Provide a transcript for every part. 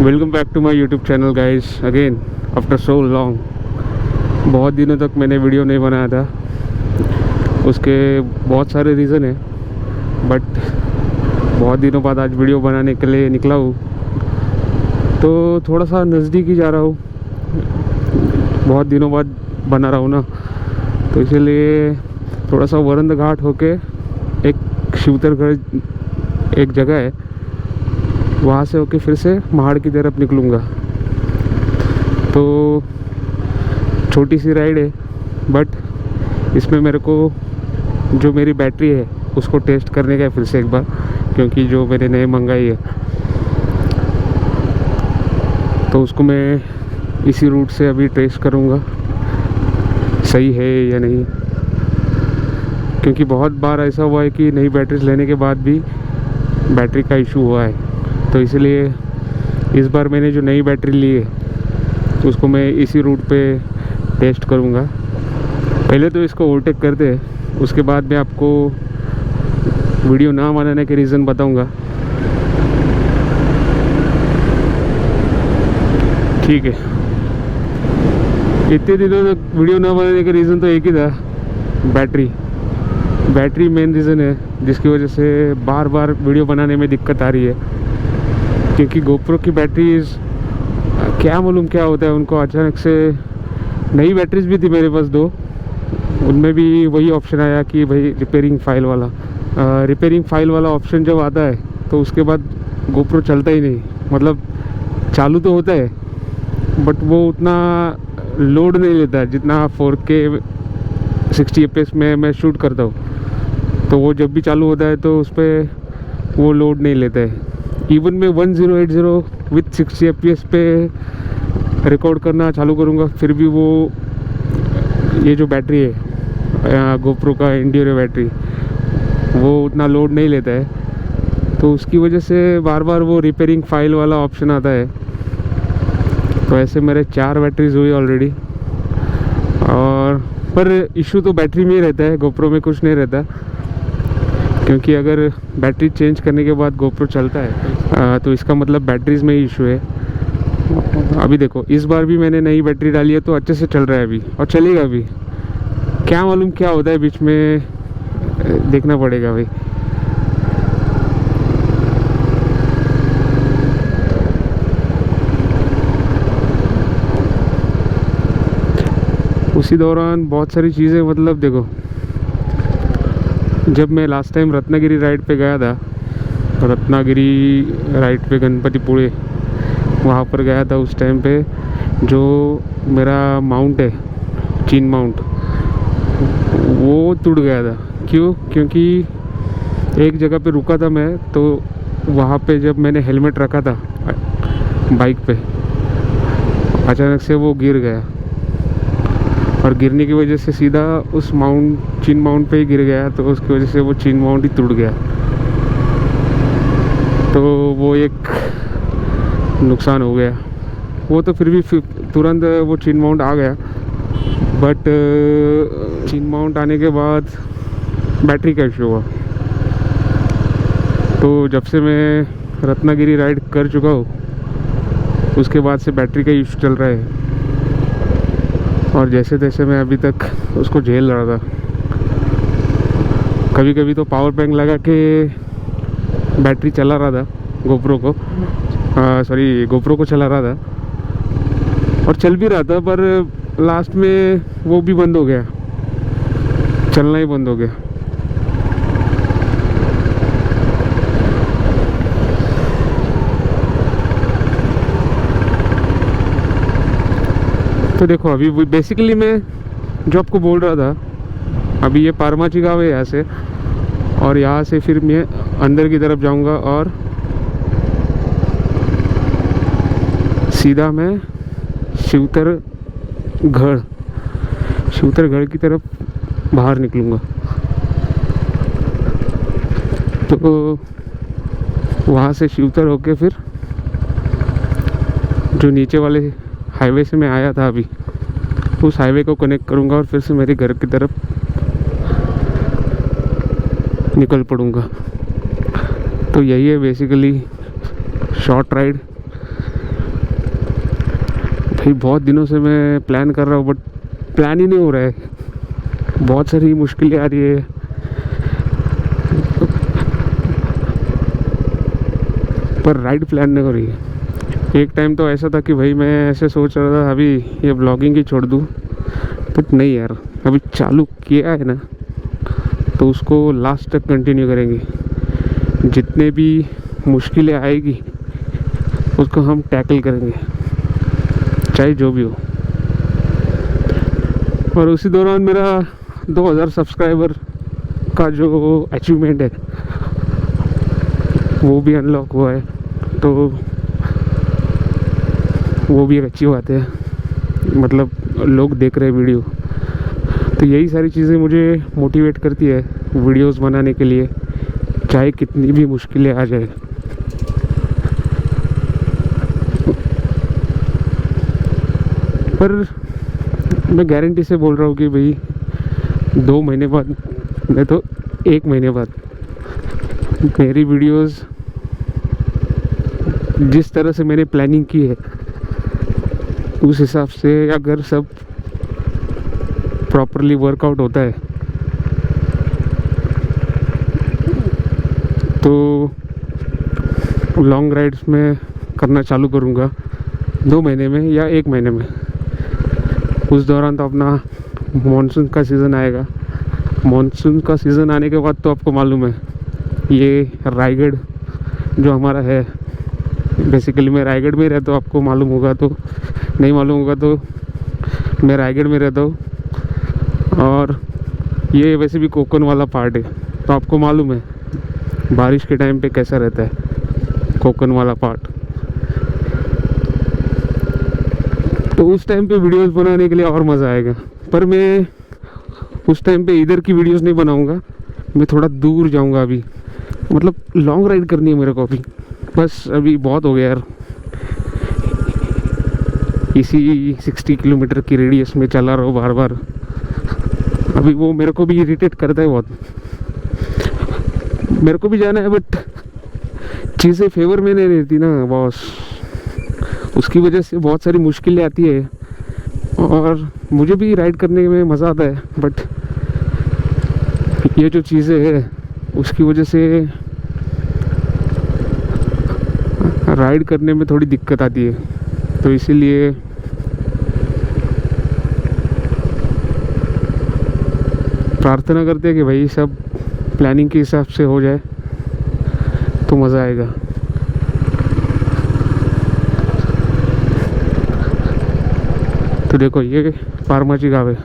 Welcome back to my YouTube channel guys again after so long. बहुत दिनों तक मैंने वीडियो नहीं बनाया था, उसके बहुत सारे रीज़न हैं, बट बहुत दिनों बाद आज वीडियो बनाने के लिए निकला हूँ। तो थोड़ा सा नज़दीक ही जा रहा हूँ, बहुत दिनों बाद बना रहा हूँ ना, तो इसीलिए थोड़ा सा वरंद घाट होके एक शिवतरगढ़ एक जगह है, वहाँ से होके फिर से महाड़ की तरफ निकलूँगा। तो छोटी सी राइड है, बट इसमें मेरे को जो मेरी बैटरी है उसको टेस्ट करने का है फिर से एक बार, क्योंकि जो मैंने नए मंगाई है तो उसको मैं इसी रूट से अभी टेस्ट करूँगा सही है या नहीं। क्योंकि बहुत बार ऐसा हुआ है कि नई बैटरीज लेने के बाद भी बैटरी का इशू हुआ है, तो इसलिए इस बार मैंने जो नई बैटरी ली है तो उसको मैं इसी रूट पे टेस्ट करूँगा। पहले तो इसको ओवरटेक करते हैं, उसके बाद मैं आपको वीडियो ना बनाने के रीज़न बताऊँगा। ठीक है, इतने दिनों तक वीडियो ना बनाने का रीज़न तो एक ही था, बैटरी मेन रीज़न है जिसकी वजह से बार बार वीडियो बनाने में दिक्कत आ रही है। क्योंकि गोप्रो की बैटरीज क्या मालूम क्या होता है उनको, अचानक से नई बैटरीज भी थी मेरे पास दो, उनमें भी वही ऑप्शन आया कि भाई रिपेयरिंग फाइल वाला ऑप्शन जब आता है तो उसके बाद गोप्रो चलता ही नहीं। मतलब चालू तो होता है बट वो उतना लोड नहीं लेता है जितना 4K 60 fps में मैं शूट करता हूँ। तो वो जब भी चालू होता है तो उस पर वो लोड नहीं लेता है। इवन मैं 1080 विथ 60 fps पे रिकॉर्ड करना चालू करूँगा फिर भी वो ये जो बैटरी है गोप्रो का इंडियो बैटरी वो उतना लोड नहीं लेता है, तो उसकी वजह से बार बार वो रिपेयरिंग फाइल वाला ऑप्शन आता है। तो ऐसे मेरे 4 बैटरीज हुई ऑलरेडी, और पर इशू तो बैटरी में ही रहता है, गोप्रो में कुछ नहीं रहता। क्योंकि अगर बैटरी चेंज करने के बाद गोप्रो चलता है तो इसका मतलब बैटरीज में ही इशू है। अभी देखो, इस बार भी मैंने नई बैटरी डाली है तो अच्छे से चल रहा है अभी, और चलेगा भी। क्या मालूम क्या होता है बीच में, देखना पड़ेगा भाई। उसी दौरान बहुत सारी चीज़ें, मतलब देखो, जब मैं लास्ट टाइम रत्नागिरी राइड पे गया था, गणपतिपुळे वहाँ पर गया था, उस टाइम पे जो मेरा माउंट है चीन माउंट वो टूट गया था। क्यों? क्योंकि एक जगह पे रुका था मैं, तो वहाँ पे जब मैंने हेलमेट रखा था बाइक पे, अचानक से वो गिर गया, और गिरने की वजह से सीधा उस चीन माउंट पे ही गिर गया, तो उसकी वजह से वो चीन माउंट ही टूट गया। तो वो एक नुकसान हो गया। वो तो फिर भी तुरंत वो चीन माउंट आ गया, बट चीन माउंट आने के बाद बैटरी का इशू हुआ। तो जब से मैं रत्नागिरी राइड कर चुका हूँ उसके बाद से बैटरी का इशू चल रहा है, और जैसे तैसे मैं अभी तक उसको झेल रहा था। कभी कभी तो पावर बैंक लगा के बैटरी चला रहा था, गोप्रो को चला रहा था, और चल भी रहा था, पर लास्ट में वो भी बंद हो गया, चलना ही बंद हो गया। तो देखो, अभी बेसिकली मैं जो आपको बोल रहा था, अभी ये पारमाची गाँव है यहाँ से, और यहाँ से फिर मैं अंदर की तरफ जाऊँगा और सीधा मैं शिवतरगढ़ की तरफ बाहर निकलूँगा। तो वहाँ से शिवतर होके फिर जो नीचे वाले हाईवे से मैं आया था अभी, उस हाईवे को कनेक्ट करूँगा और फिर से मेरे घर की तरफ निकल पड़ूँगा। तो यही है बेसिकली शॉर्ट राइड, भाई बहुत दिनों से मैं प्लान कर रहा हूँ बट प्लान ही नहीं हो रहा है, बहुत सारी मुश्किलें आ रही है। पर राइड प्लान नहीं हो रही है। एक टाइम तो ऐसा था कि भाई मैं ऐसे सोच रहा था अभी ये ब्लॉगिंग ही छोड़ दूँ, बट नहीं यार, अभी चालू किया है ना तो उसको लास्ट तक कंटिन्यू करेंगे। जितने भी मुश्किलें आएगी उसको हम टैकल करेंगे, चाहे जो भी हो। और उसी दौरान मेरा 2000 सब्सक्राइबर का जो अचीवमेंट है वो भी अनलॉक हुआ है, तो वो भी एक अच्छी बात है। मतलब लोग देख रहे हैं वीडियो, तो यही सारी चीज़ें मुझे मोटिवेट करती है वीडियोस बनाने के लिए, चाहे कितनी भी मुश्किलें आ जाए। पर मैं गारंटी से बोल रहा हूँ कि भाई 2 महीने बाद, नहीं तो 1 महीने बाद मेरी वीडियोस जिस तरह से मैंने प्लानिंग की है उस हिसाब से अगर सब प्रॉपरली वर्कआउट होता है तो लॉन्ग राइड्स में करना चालू करूँगा 2 महीने में या 1 महीने में। उस दौरान तो अपना मानसून का सीज़न आएगा। मानसून का सीज़न आने के बाद तो आपको मालूम है ये रायगढ़ जो हमारा है, बेसिकली मैं रायगढ़ में रहता हूँ, आपको मालूम होगा तो, नहीं मालूम होगा तो मैं रायगढ़ में रहता हूँ। और ये वैसे भी कोकण वाला पार्ट है, तो आपको मालूम है बारिश के टाइम पे कैसा रहता है कोकण वाला पार्ट। तो उस टाइम पे वीडियोस बनाने के लिए और मज़ा आएगा। पर मैं उस टाइम पे इधर की वीडियोस नहीं बनाऊंगा, मैं थोड़ा दूर जाऊंगा। अभी मतलब लॉन्ग राइड करनी है मेरे को अभी, बस अभी बहुत हो गया यार, इसी 60 किलोमीटर की रेडियस में चला रहा हूँ बार बार। अभी वो मेरे को भी इरिटेट करता है बहुत। मेरे को भी जाना है बट चीज़ें फेवर में नहीं रहती ना बॉस, उसकी वजह से बहुत सारी मुश्किलें आती है। और मुझे भी राइड करने में मज़ा आता है बट ये जो चीज़ें है उसकी वजह से राइड करने में थोड़ी दिक्कत आती है। तो इसीलिए प्रार्थना करते हैं कि भाई सब प्लानिंग के हिसाब से हो जाए तो मज़ा आएगा। तो देखो ये पारमाची गाँव है,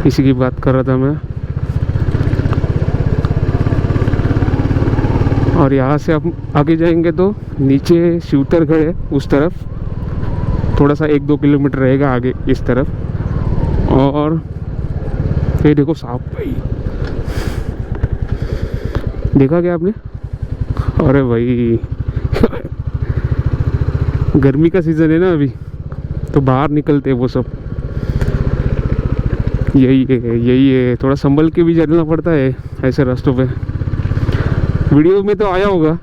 इसी की बात कर रहा था मैं। और यहाँ से आप आगे जाएंगे तो नीचे शिवतरगढ़ है, उस तरफ थोड़ा सा 1-2 किलोमीटर रहेगा आगे इस तरफ। और ये देखो सांप, भाई देखा क्या आपने? अरे भाई गर्मी का सीज़न है ना अभी, तो बाहर निकलते हैं वो सब। यही है, थोड़ा संभल के भी चलना पड़ता है ऐसे रास्तों पे। वीडियो में तो आया होगा,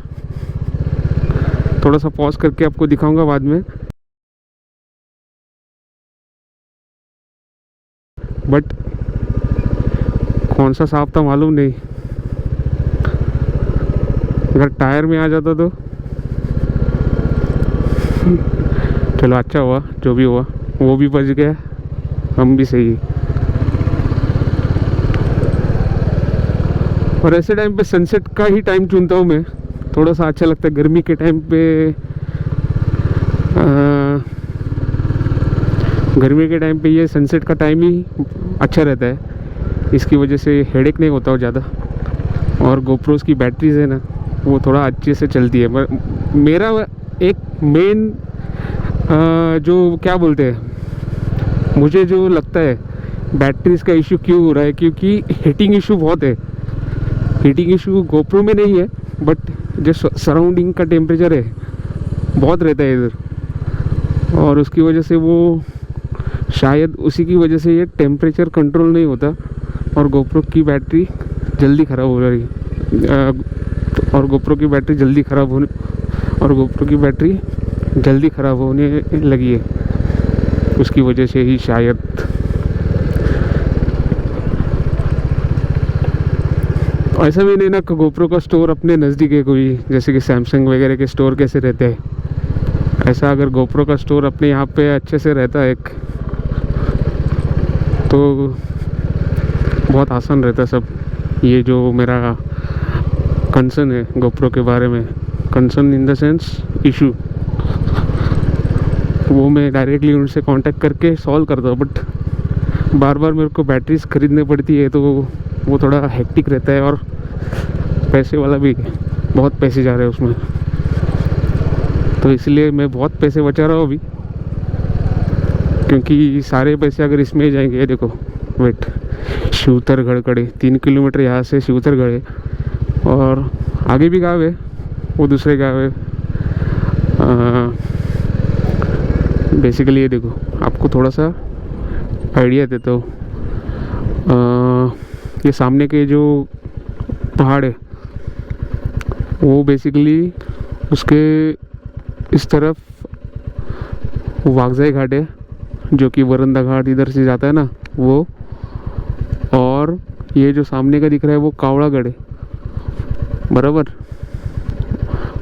थोड़ा सा पॉज करके आपको दिखाऊंगा बाद में। बट कौन सा सांप था मालूम नहीं, अगर टायर में आ जाता तो चलो अच्छा हुआ, जो भी हुआ वो भी बच गया, हम भी सही। और ऐसे टाइम पे सनसेट का ही टाइम चुनता हूँ मैं, थोड़ा सा अच्छा लगता है। गर्मी के टाइम पे ये सनसेट का टाइम ही अच्छा रहता है, इसकी वजह से हेडेक नहीं होता हो ज़्यादा। और गोप्रोस की बैटरीज है ना वो थोड़ा अच्छे से चलती है। मेरा एक मेन जो क्या बोलते हैं, मुझे जो लगता है बैटरीज का इशू क्यों हो रहा है, क्योंकि हीटिंग इशू बहुत है। हीटिंग इशू गोप्रो में नहीं है बट जो सराउंडिंग का टेम्परेचर है बहुत रहता है इधर, और उसकी वजह से वो शायद उसी की वजह से ये टेम्परेचर कंट्रोल नहीं होता और गोप्रो की बैटरी जल्दी ख़राब हो रही है। और गोप्रो की बैटरी जल्दी ख़राब होने लगी है। उसकी वजह से ही शायद। ऐसा भी नहीं ना कि गोप्रो का स्टोर अपने नज़दीक है कोई, जैसे कि सैमसंग वगैरह के स्टोर कैसे रहते हैं, ऐसा अगर गोप्रो का स्टोर अपने यहाँ पे अच्छे से रहता है एक, तो बहुत आसान रहता है सब। ये जो मेरा कंसर्न है गोप्रो के बारे में, concern in the sense issue, वो मैं डायरेक्टली उनसे कांटेक्ट करके सॉल्व करता हूँ। बट बार बार मेरे को बैटरीज ख़रीदनी पड़ती है, तो वो थोड़ा हेक्टिक रहता है, और पैसे वाला भी, बहुत पैसे जा रहे हैं उसमें, तो इसलिए मैं बहुत पैसे बचा रहा हूँ अभी, क्योंकि सारे पैसे अगर इसमें ही जाएंगे। ये देखो वेट, शिवतरगढ़ कड़े 3 किलोमीटर यहाँ से शिवतरगढ़ है, और आगे भी गाँव है, वो दूसरे गाँव है। बेसिकली ये देखो, आपको थोड़ा सा आइडिया देता हूँ। ये सामने के जो पहाड़ है, वो बेसिकली उसके इस तरफ वागजाई घाट है, जो कि वरंदा घाट इधर से जाता है ना वो, और ये जो सामने का दिख रहा है वो कावड़ागढ़ है, बराबर।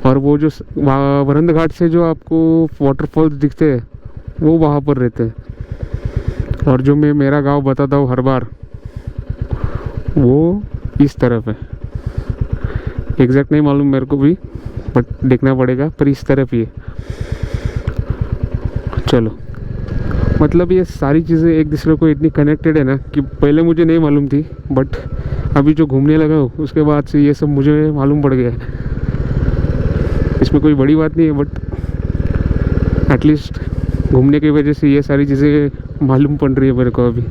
और वो जो वरंदा घाट से जो आपको वाटरफॉल्स दिखते हैं वो वहाँ पर रहते हैं। और जो मैं मेरा गांव बताता हूँ हर बार, वो इस तरफ है। एग्जैक्ट नहीं मालूम मेरे को भी, बट देखना पड़ेगा, पर इस तरफ ही है। चलो, मतलब ये सारी चीज़ें एक दूसरे को इतनी कनेक्टेड है ना, कि पहले मुझे नहीं मालूम थी, बट अभी जो घूमने लगा हूँ उसके बाद से ये सब मुझे मालूम पड़ गया है। इसमें कोई बड़ी बात नहीं है, बट एटलीस्ट घूमने की वजह से ये सारी चीज़ें मालूम पड़ रही है मेरे को अभी।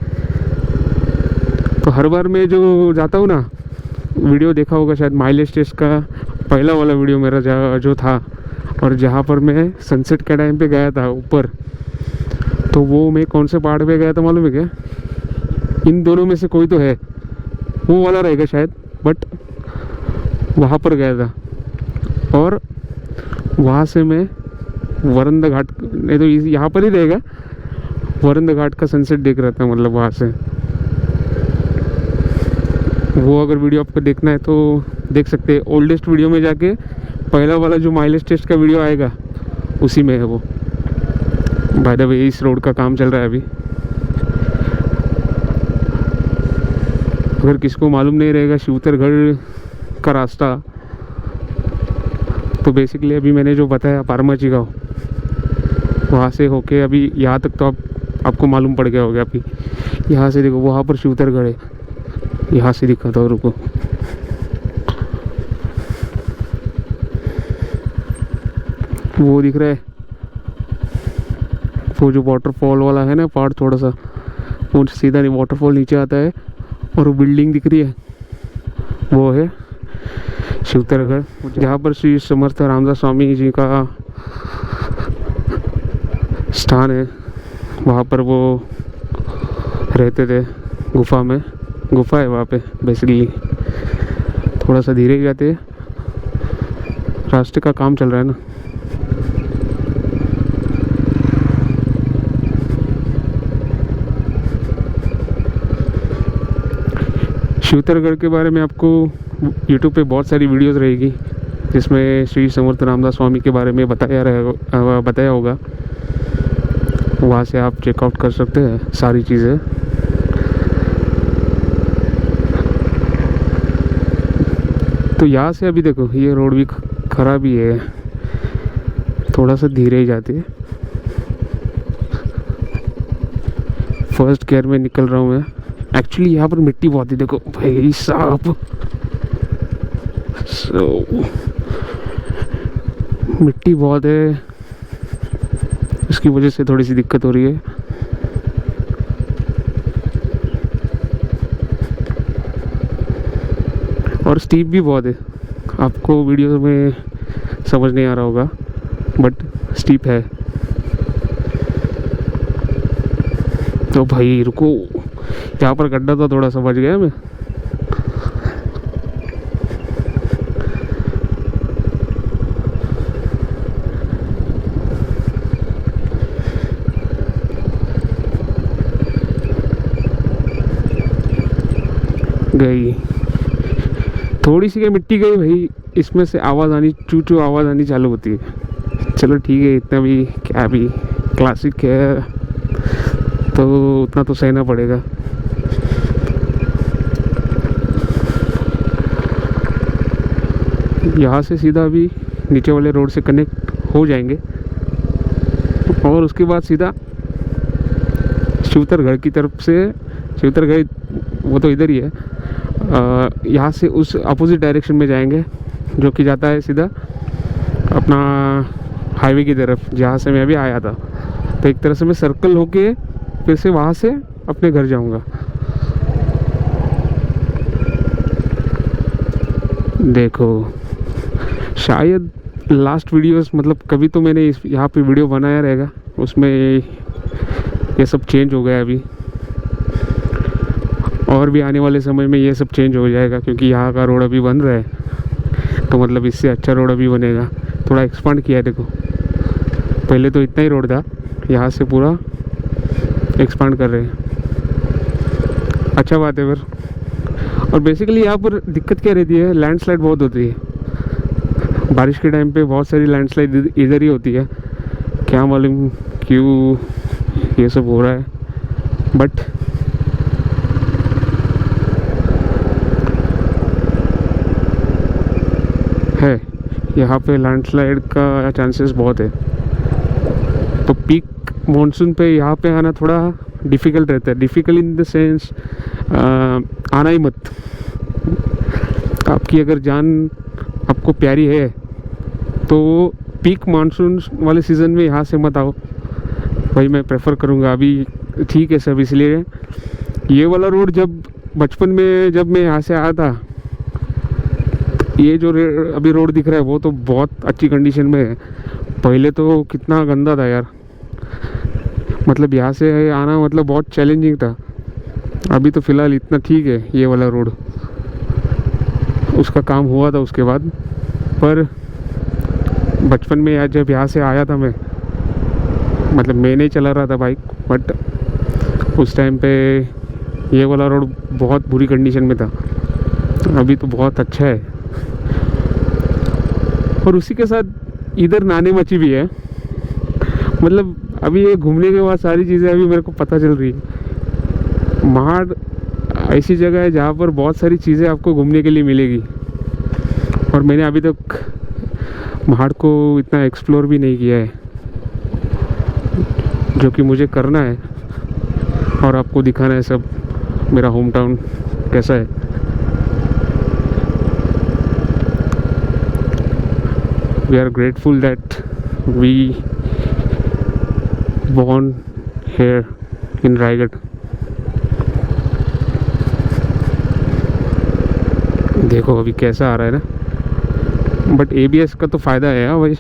तो हर बार मैं जो जाता हूँ ना, वीडियो देखा होगा शायद माइलेज टेस्ट का पहला वाला वीडियो मेरा जो था, और जहाँ पर मैं सनसेट के टाइम पे गया था ऊपर, तो वो मैं कौन से पहाड़ पे गया था मालूम है क्या? इन दोनों में से कोई तो है, वो वाला रहेगा शायद, बट वहाँ पर गया था। और वहाँ से मैं वरंदा घाट, नहीं तो यहाँ पर ही रहेगा, वरंदा घाट का सनसेट देख रहा था, मतलब वहाँ से। वो अगर वीडियो आपको देखना है तो देख सकते हैं, ओल्डेस्ट वीडियो में जाके पहला वाला जो माइलेज टेस्ट का वीडियो आएगा उसी में है वो। बाय द वे, इस रोड का काम चल रहा है अभी, अगर किसको मालूम नहीं रहेगा शिवतरगढ़ का रास्ता, तो बेसिकली अभी मैंने जो बताया पारमाची गाँव, वहाँ से होके अभी यहाँ तक तो आपको मालूम पड़ गया होगा। अभी यहाँ से देखो, वहाँ पर शिवतरगढ़ है, यहाँ से दिखाता हूँ, रुको। वो दिख रहा है, वो जो वाटरफॉल वाला है ना पार्ट, थोड़ा सा वो सीधा नहीं, वाटरफॉल नीचे आता है, और वो बिल्डिंग दिख रही है, वो है शिवतरगढ़, जहाँ पर श्री समर्थ रामदास स्वामी जी का स्थान है। वहाँ पर वो रहते थे गुफा में, गुफा है वहाँ पे बेसिकली। थोड़ा सा धीरे जाते, रास्ते का काम चल रहा है ना। शिवतरगढ़ के बारे में आपको यूट्यूब पे बहुत सारी वीडियोस रहेगी, जिसमें श्री समर्थ रामदास स्वामी के बारे में बताया होगा। वहाँ से आप चेकआउट कर सकते हैं सारी चीज़ें। तो यहाँ से अभी देखो, ये रोड भी ख़राब ही है, थोड़ा सा धीरे ही जाती है। फर्स्ट गियर में निकल रहा हूँ मैं। एक्चुअली यहाँ पर मिट्टी बहुत ही, देखो भाई साहब, मिट्टी बहुत है, इसकी वजह से थोड़ी सी दिक्कत हो रही है। और स्टीप भी बहुत है, आपको वीडियो में समझ नहीं आ रहा होगा, बट स्टीप है। तो भाई रुको, यहाँ पर गड्ढा था, थोड़ा सा बच गया मैं। थोड़ी सी मिट्टी गई भाई, इसमें से आवाज़ आनी, चू चू आवाज़ आनी चालू होती है। चलो ठीक है, इतना भी क्या, भी क्लासिक है तो उतना तो सहना पड़ेगा। यहाँ से सीधा अभी नीचे वाले रोड से कनेक्ट हो जाएंगे और उसके बाद सीधा शिवतरगढ़ की तरफ से, शिवतरगढ़ वो तो इधर ही है, यहाँ से उस अपोजिट डायरेक्शन में जाएंगे जो कि जाता है सीधा अपना हाईवे की तरफ, जहाँ से मैं अभी आया था। तो एक तरह से मैं सर्कल होके फिर से वहाँ से अपने घर जाऊँगा। देखो शायद लास्ट वीडियोस, मतलब कभी तो मैंने इस यहाँ पे वीडियो बनाया रहेगा, उसमें ये सब चेंज हो गया अभी, और भी आने वाले समय में ये सब चेंज हो जाएगा क्योंकि यहाँ का रोड अभी बन रहा है। तो मतलब इससे अच्छा रोड अभी बनेगा, थोड़ा एक्सपांड किया है। देखो पहले तो इतना ही रोड था, यहाँ से पूरा एक्सपांड कर रहे हैं, अच्छा बात है फिर। और बेसिकली यहाँ पर दिक्कत क्या रहती है, लैंडस्लाइड बहुत होती है। बारिश के टाइम पे बहुत सारी लैंडस्लाइड इधर ही होती है, क्या मालूम क्यों ये सब हो रहा है, बट है यहाँ पे लैंडस्लाइड का चांसेस बहुत है। तो पीक मॉनसून पे यहाँ पे आना थोड़ा डिफ़िकल्ट रहता है, डिफ़िकल्ट इन द सेंस आना ही मत। आपकी अगर जान आपको प्यारी है तो पीक मानसून वाले सीज़न में यहाँ से मत आओ भाई, मैं प्रेफर करूँगा। अभी ठीक है सब, इसलिए ये वाला रोड जब बचपन में जब मैं यहाँ से आया था, ये जो अभी रोड दिख रहा है वो तो बहुत अच्छी कंडीशन में है। पहले तो कितना गंदा था यार, मतलब यहाँ से आना मतलब बहुत चैलेंजिंग था। अभी तो फ़िलहाल इतना ठीक है ये वाला रोड, उसका काम हुआ था उसके बाद। पर बचपन में यार जब यहाँ से आया था मैं, मतलब मैं नहीं चला रहा था बाइक, बट उस टाइम पे ये वाला रोड बहुत बुरी कंडीशन में था। अभी तो बहुत अच्छा है। और उसी के साथ इधर नानी मची भी है, मतलब अभी ये घूमने के बाद सारी चीज़ें अभी मेरे को पता चल रही है। महाड़ ऐसी जगह है जहाँ पर बहुत सारी चीज़ें आपको घूमने के लिए मिलेगी, और मैंने अभी तक महाड़ को इतना एक्सप्लोर भी नहीं किया है, जो कि मुझे करना है और आपको दिखाना है सब, मेरा होम टाउन कैसा है। We are grateful that we born here in Raigarh. देखो अभी कैसा आ रहा है ना, बट ABS का तो फ़ायदा है यार भाई।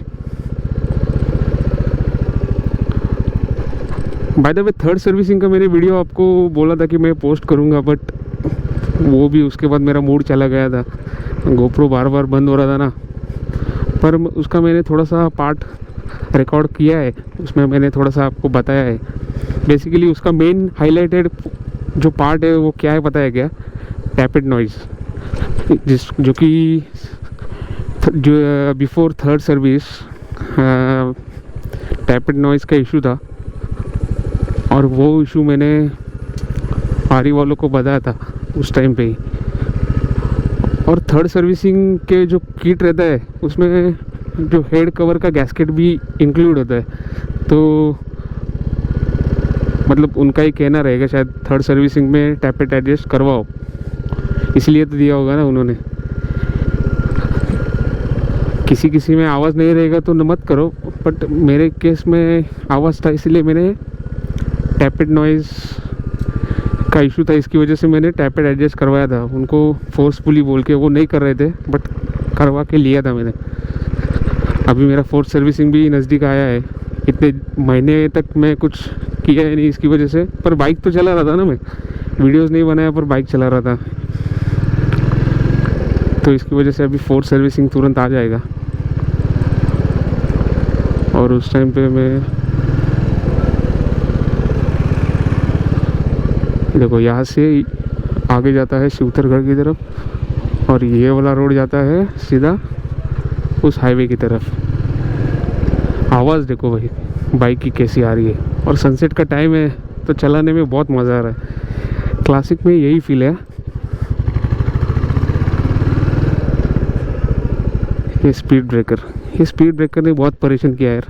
By the way third servicing का मैंने वीडियो आपको बोला था कि मैं पोस्ट करूँगा, बट वो भी उसके बाद मेरा मूड चला गया था, गोप्रो बार बार बंद हो रहा था ना। पर उसका मैंने थोड़ा सा पार्ट रिकॉर्ड किया है, उसमें मैंने थोड़ा सा आपको बताया है। बेसिकली उसका मेन हाईलाइटेड जो पार्ट है वो क्या है पता है क्या, टैपेड नॉइज़, जो कि जो बिफोर थर्ड सर्विस टैपेड नॉइज़ का इशू था, और वो इशू मैंने आरी वालों को बताया था उस टाइम पे ही। और थर्ड सर्विसिंग के जो किट रहता है उसमें जो हेड कवर का गैस्केट भी इंक्लूड होता है, तो मतलब उनका ही कहना रहेगा शायद थर्ड सर्विसिंग में टैपेट एडजस्ट करवाओ, इसलिए तो दिया होगा ना उन्होंने। किसी किसी में आवाज़ नहीं रहेगा तो मत करो, बट मेरे केस में आवाज़ था इसलिए मैंने टैपेड नॉइज़ का इशू था, इसकी वजह से मैंने टैपेड एडजस्ट करवाया था। उनको फोर्सफुली बोल के वो नहीं कर रहे थे, बट करवा के लिया था मैंने। अभी मेरा फोर्थ सर्विसिंग भी नज़दीक आया है, इतने महीने तक मैं कुछ किया है नहीं इसकी वजह से, पर बाइक तो चला रहा था ना, मैं वीडियोस नहीं बनाया पर बाइक चला रहा था, तो इसकी वजह से अभी फोर्थ सर्विसिंग तुरंत आ जाएगा। और उस टाइम पे मैं देखो यहाँ से आगे जाता है शिवतरगढ़ की तरफ, और ये वाला रोड जाता है सीधा उस हाईवे की तरफ। आवाज़ देखो भाई बाइक की कैसी आ रही है, और सनसेट का टाइम है तो चलाने में बहुत मज़ा आ रहा है। क्लासिक में यही फील है। ये स्पीड ब्रेकर ने बहुत परेशान किया यार।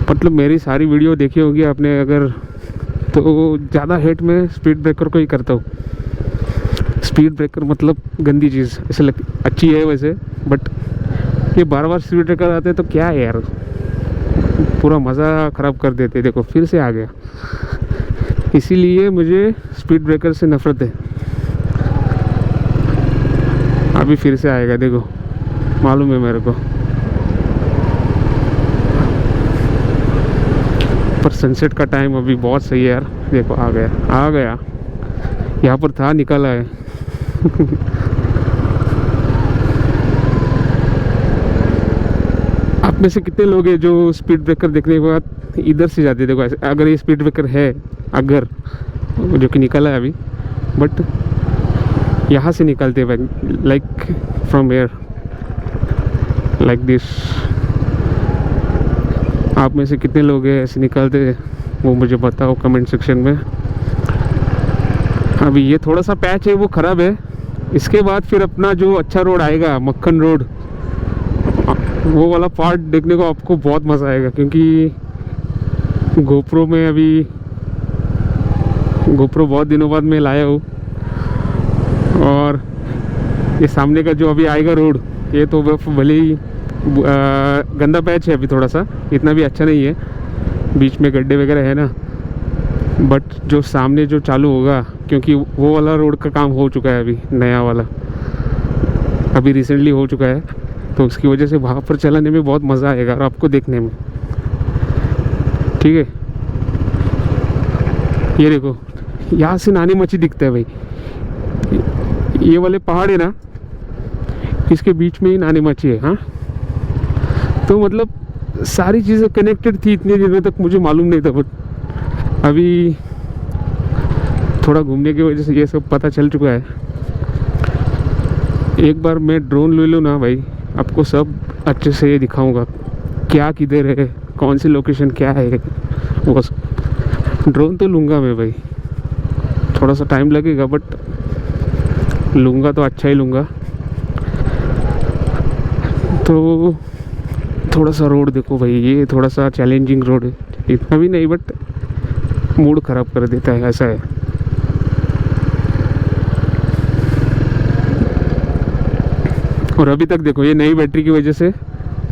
मतलब मेरी सारी वीडियो देखी होगी आपने अगर, तो ज़्यादा हेट में स्पीड ब्रेकर को ही करता हूँ। स्पीड ब्रेकर मतलब गंदी चीज़ ऐसे लगती, अच्छी है वैसे, बट ये बार बार स्पीड ब्रेकर आते हैं तो क्या है यार, पूरा मज़ा ख़राब कर देते। देखो फिर से आ गया, इसीलिए मुझे स्पीड ब्रेकर से नफ़रत है। अभी फिर से आएगा, देखो मालूम है मेरे को। पर सनसेट का टाइम अभी बहुत सही है यार। देखो आ गया, यहाँ पर था, निकला है। आप में से कितने लोग हैं जो स्पीड ब्रेकर देखने के बाद इधर से जाते? देखो ऐसे, अगर ये स्पीड ब्रेकर है, अगर जो कि निकला है अभी, बट यहाँ से निकलते हैं like from air like this. आप में से कितने लोग हैं ऐसे निकलते हैं, वो मुझे बताओ कमेंट सेक्शन में। अभी ये थोड़ा सा पैच है वो ख़राब है, इसके बाद फिर अपना जो अच्छा रोड आएगा, मक्खन रोड, वो वाला पार्ट देखने को आपको बहुत मज़ा आएगा। क्योंकि गोप्रो बहुत दिनों बाद मैं लाया हूँ, और ये सामने का जो अभी आएगा रोड, ये तो भले ही गंदा पैच है अभी, थोड़ा सा इतना भी अच्छा नहीं है, बीच में गड्ढे वगैरह है ना, बट जो सामने जो चालू होगा, क्योंकि वो वाला रोड का काम हो चुका है अभी, नया वाला अभी रिसेंटली हो चुका है, तो उसकी वजह से वहाँ पर चलाने में बहुत मज़ा आएगा और आपको देखने में। ठीक है, ये देखो यहाँ से नानी मच्छी दिखता है भाई। ये वाले पहाड़ है ना, इसके बीच में ही नानी मच्छी है। हाँ, तो मतलब सारी चीज़ें कनेक्टेड थी इतने दिनों तक, मुझे मालूम नहीं था, बट अभी थोड़ा घूमने की वजह से ये सब पता चल चुका है। एक बार मैं ड्रोन ले लूँ ना भाई, आपको सब अच्छे से दिखाऊंगा, क्या किधर है, कौन सी लोकेशन क्या है, वो ड्रोन तो लूँगा मैं भाई। थोड़ा सा टाइम लगेगा बट लूँगा तो अच्छा ही लूँगा। तो थोड़ा सा रोड देखो भाई, ये थोड़ा सा चैलेंजिंग रोड है, इतना भी नहीं बट मूड ख़राब कर देता है, ऐसा है। और अभी तक देखो, ये नई बैटरी की वजह से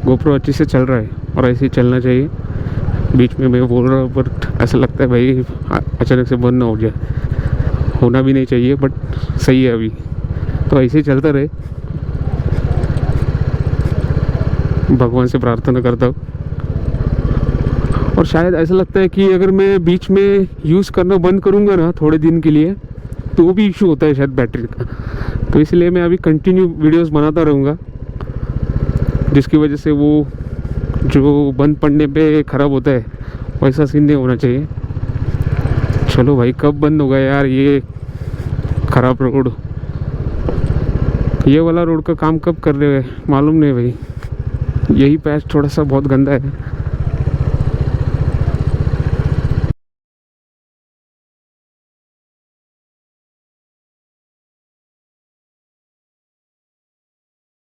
गोप्रो अच्छे से चल रहा है, और ऐसे ही चलना चाहिए। बीच में मैं बोल रहा हूँ बट ऐसा लगता है भाई अचानक से बंद ना हो जाए, होना भी नहीं चाहिए, बट सही है अभी, तो ऐसे ही चलता रहे। भगवान से प्रार्थना करता हूँ। और शायद ऐसा लगता है कि अगर मैं बीच में यूज़ करना बंद करूँगा ना थोड़े दिन के लिए, तो वो भी इशू होता है शायद बैटरी का। तो इसलिए मैं अभी कंटिन्यू वीडियोस बनाता रहूँगा, जिसकी वजह से वो जो बंद पड़ने पे ख़राब होता है वैसा सीन नहीं होना चाहिए। चलो भाई, कब बंद होगा यार ये ख़राब रोड? ये वाला रोड का काम कब कर रहे हैं मालूम नहीं भाई। यही पैच थोड़ा सा बहुत गंदा है।